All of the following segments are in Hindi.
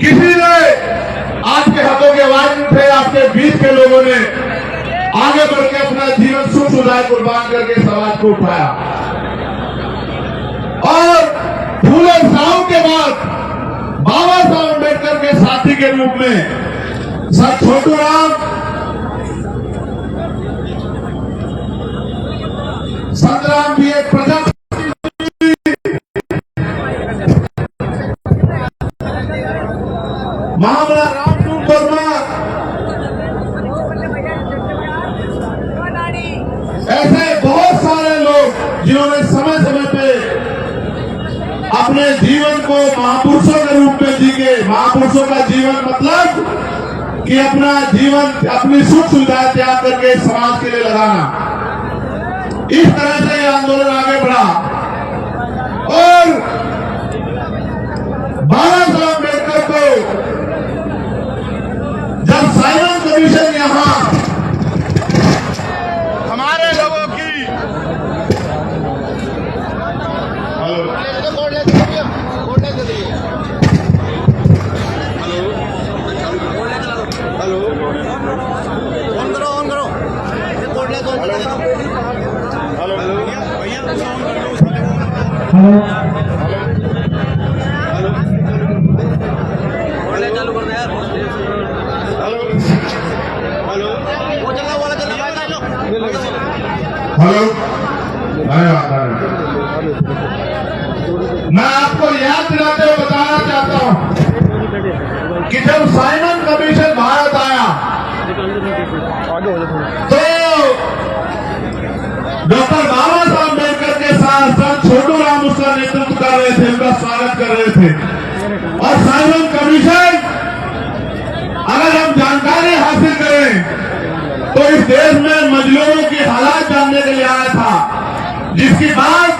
किसी ने आपके हकों के आवाज उठे, आपके बीच के लोगों ने आगे बढ़ के अपना जीवन सुख सुधार कुर्बान करके समाज को उठाया। और फूले शाह के बाद बाबा साहब अम्बेडकर के साथी के रूप में सर छोटूराम, संतराम भी एक प्रजा महामना रामसूर वर्मा, ऐसे बहुत सारे लोग जिन्होंने समय समय पे अपने जीवन को महापुरुषों के रूप में जी गए। महापुरुषों का जीवन मतलब कि अपना जीवन अपनी सुख सुविधाएं त्याग करके समाज के लिए लगाना। इस तरह से यह आंदोलन आगे बढ़ा और बाबा साहब अम्बेडकर को जब साइमन कमीशन यहां हमारे लोगों की चालू कर दे यार। हेलो वो चल रहा वाला चल रहा हेलो, धन्यवाद। मैं आपको याद दिलाते हुए बताना चाहता हूं कि जब साइमन कमीशन भारत आया तो डॉक्टर बाबा साहब अम्बेडकर के साथ साथ छोटूराम उसका नेतृत्व कर रहे थे, उनका स्वागत कर रहे थे। और साइमन कमीशन, अगर हम जानकारी हासिल करें तो इस देश में मजलूमों की हालात जानने के लिए आया था, जिसकी बात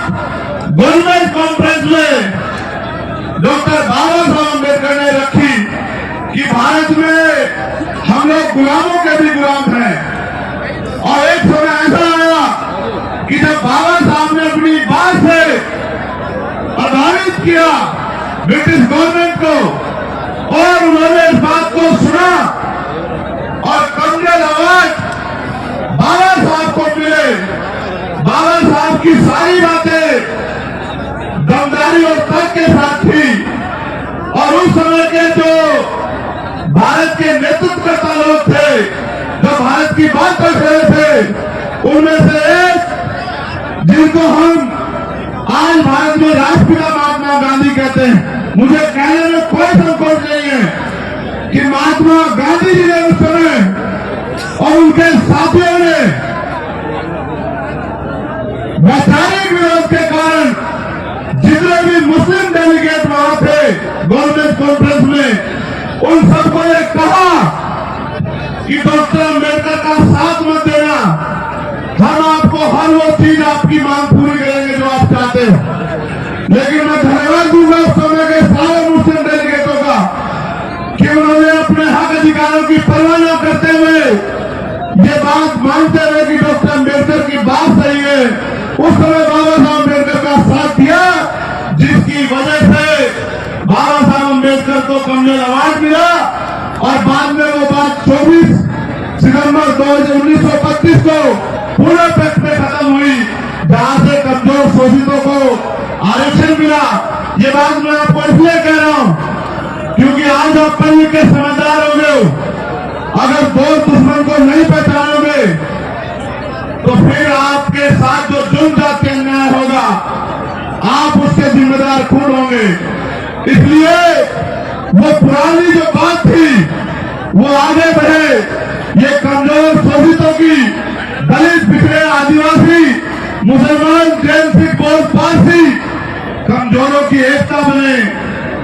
गोलमेज कॉन्फ्रेंस में डॉक्टर बाबा साहब अम्बेडकर ने रखी कि भारत में हम लोग गुलामों के भी गुलाम हैं। और एक समय ऐसा आया कि जब बाबा साहब ने अपनी बात से प्रभावित किया ब्रिटिश गवर्नमेंट को और उन्होंने इस बात को सुना और कमजोर आवाज बाबा साहब को मिले। बाबा साहब की सारी बातें दमदारी और तर्क के साथ थी और उस समय के जो भारत के नेतृत्वकर्ता लोग थे, जो भारत की बात कर रहे थे, उनमें से एक जिनको हम आज भारत में राष्ट्रपिता महात्मा गांधी कहते हैं, मुझे कहने में कोई संकोच नहीं है कि महात्मा गांधी जी ने उस समय और उनके साथियों ने वैचारिक विरोध के कारण जितने भी मुस्लिम डेलीगेट वहां थे गवर्नमेंट कॉन्फ्रेंस में, उन सबको ये कहा कि डॉक्टर अम्बेडकर का साथ मत देना, हम आपको हर वो चीज आपकी मांग पूरी करेंगे जो आप चाहते हैं। लेकिन मैं धन्यवाद दूंगा उस समय के सारे मुस्लिम डेलीगेटों का कि उन्होंने अपने हक अधिकारों की परवाह न करते हुए ये बात मानते हुए कि डॉक्टर अम्बेडकर की बात सही है, उस समय बाबा साहब अम्बेडकर का साथ दिया, जिसकी वजह से बाबा साहब अम्बेडकर को कमजोर आवाज मिला। और बाद में वो बात 24 सितंबर 1932 को पूरे पैक्ट में खत्म हुई, जहां से कमजोर शोषितों को आरक्षण मिला। ये बात मैं आपको इसलिए कह रहा हूं क्योंकि आज आप पढ़ लिख के समझदार हो गए हो। अगर दोस्त दुश्मन को नहीं पहचानोगे तो फिर आपके साथ जो जुर्म जाति अन्याय होगा आप उसके जिम्मेदार खुद होंगे। इसलिए वो पुरानी जो बात थी वो आगे बढ़े। ये कमजोर शोषितों की, दलित, पिछड़े, आदिवासी, मुसलमान, जैन, सिख, बौद्ध, पारसी कमजोरों की एकता बने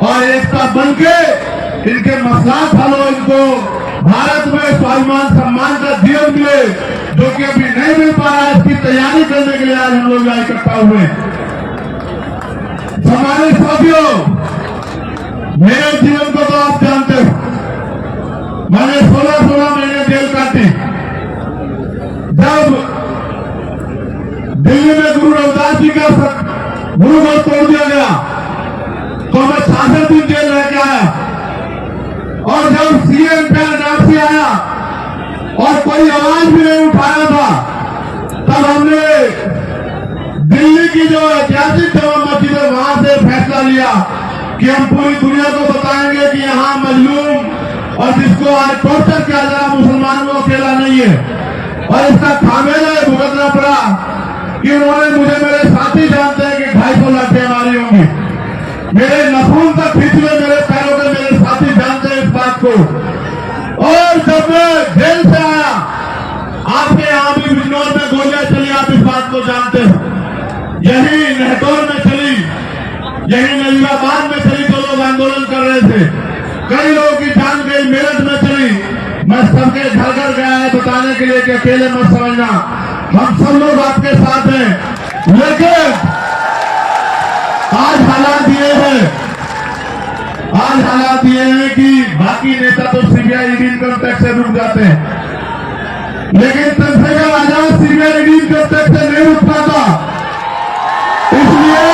और एकता बनके इनके मसलात हल हो, इनको भारत में स्वाभिमान सम्मान का जीवन मिले, जो कि अभी नहीं मिल पा रहा है। इसकी तैयारी करने के लिए आज हम लोग यहाँ इकट्ठा हुए। हमारे साथियों, मेरे जीवन को तो आप जानते हो, मैंने 16 महीने जेल काटी। जब दिल्ली में गुरु रविदास जी का गुरु को तोड़ दिया गया तो मैं 66 दिन जेल रह के आया। जमा मस्जिद है, वहां से फैसला लिया कि हम पूरी दुनिया को बताएंगे कि यहाँ मजलूम और जिसको आज टॉर्चर किया जा रहा मुसलमानों को अकेला नहीं है। और इसका खामियाजा भुगतना पड़ा कि उन्होंने मुझे, मेरे साथी जानते हैं कि 250 लाठियां मारी होंगी, मेरे नखून तक खींच हुए मेरे पैरों के, मेरे साथी जानते हैं इस बात को। और जब मैं जेल से आया, आपके यहां भी बिजनौर में गोलियां चली, आप इस बात को जानते हो। यही नहतौर में चली, यही नजीबाबाद में चली, जो लोग आंदोलन कर रहे थे, कई लोगों की जान गई। मेरठ में चली, मैं सबके घर घर गया है बताने के लिए कि अकेले मत समझना, हम सब लोग आपके साथ हैं। लेकिन आज हालात ये है, आज हालात ये है कि बाकी नेता तो सीबीआई ईडी इनकम टैक्स से रुक जाते हैं, लेकिन Chandrashekhar Azad CBI ED income tax से नहीं रुक पाता। इसलिए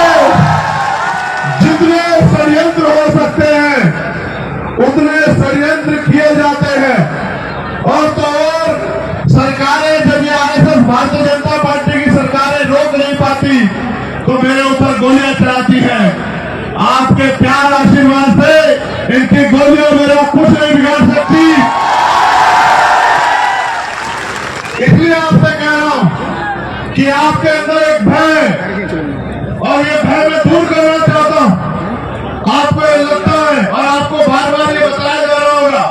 जितने षड्यंत्र हो सकते हैं उतने षड्यंत्र किए जाते हैं। और तो और सरकारें, जब ये आरएसएस भारतीय जनता पार्टी की सरकारें रोक नहीं पाती तो मेरे ऊपर गोलियां चलाती है। आपके प्यार आशीर्वाद से इनकी गोलियों मेरा कुछ नहीं बिगाड़ सकती। इसलिए आपसे कह रहा हूं कि आपके अंदर एक भय, और ये भय मैं दूर करना चाहता हूं। आपको ये लगता है और आपको बार बार ये बताया जा रहा होगा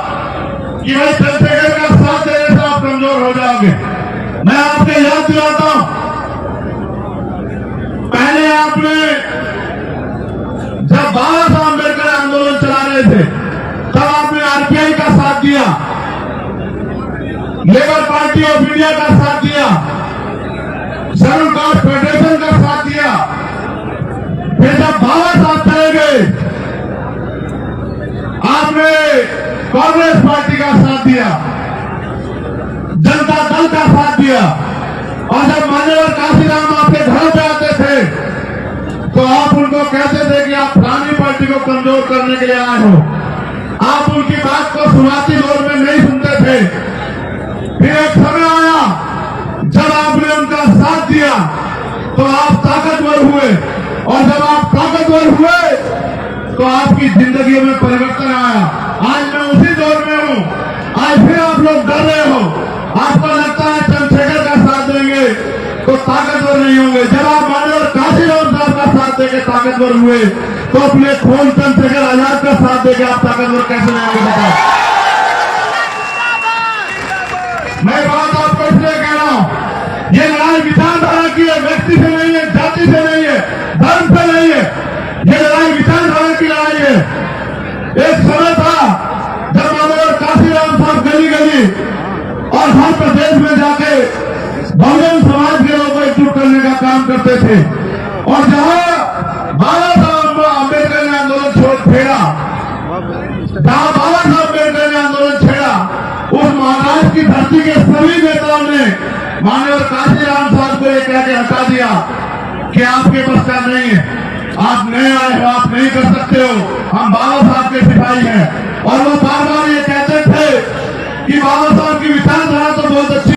कि भाई चंद्रशेखर का साथ देने से आप कमजोर हो जाओगे। मैं आपको याद दिलाता हूं, पहले आपने जब बाबा साहब अम्बेडकर आंदोलन चला रहे थे तब आपने आरपीआई का साथ दिया, लेबर पार्टी ऑफ इंडिया का साथ दिया, शेड्यूल कास्ट फेडरेशन का साथ दिया। फिर जब बाबा साहब चले गए आपने कांग्रेस पार्टी का साथ दिया, जनता दल का साथ दिया। और जब मान्यवर काशीराम आपके घर पे आते थे तो आप उनको कहते थे कि आप फलानी पार्टी को कमजोर करने के लिए आए हो। आप उनकी बात को शुरुआती दौर में नहीं सुनते थे। फिर एक समय आया जब आपने उनका साथ दिया तो आप ताकतवर हुए, और जब आप ताकतवर हुए तो आपकी जिंदगी में परिवर्तन आया। आज मैं उसी दौर में हूं। आज फिर आप लोग डर रहे हो, आपको लगता है चंद्रशेखर का साथ देंगे तो ताकतवर नहीं होंगे। जब आप माननीय काशीराम साहब का साथ देके ताकतवर हुए तो अपने खून चंद्रशेखर आजाद का साथ देके आप ताकतवर कैसे नहीं होंगे बताओ। मैं बात आपको इसलिए कह रहा हूं, ये लड़ाई विचारधारा की है, व्यक्ति से नहीं है, जाति से नहीं है, धर्म से नहीं है। ये लड़ाई विचारधारा की लड़ाई है। एक समय था जब माननीय काशीराम साहब गली गली और हर प्रदेश में जाके बहुजन समाज के लोगों को एकजुट करने का काम करते थे। और जहां बाबा साहब अम्बेडकर ने आंदोलन छेड़ा, जहां बाबा साहब अम्बेडकर ने आंदोलन छेड़ा, उस महाराष्ट्र की धरती के सभी नेताओं ने माननीय काशीराम साहब को ये कह के हटा दिया कि आपके बस का नहीं है, आप नए आए हो, आप नहीं कर सकते हो, हम बाबा साहब के सिपाही हैं। और वो बार बार ये कहते थे कि बाबा साहब की विचारधारा तो बहुत अच्छी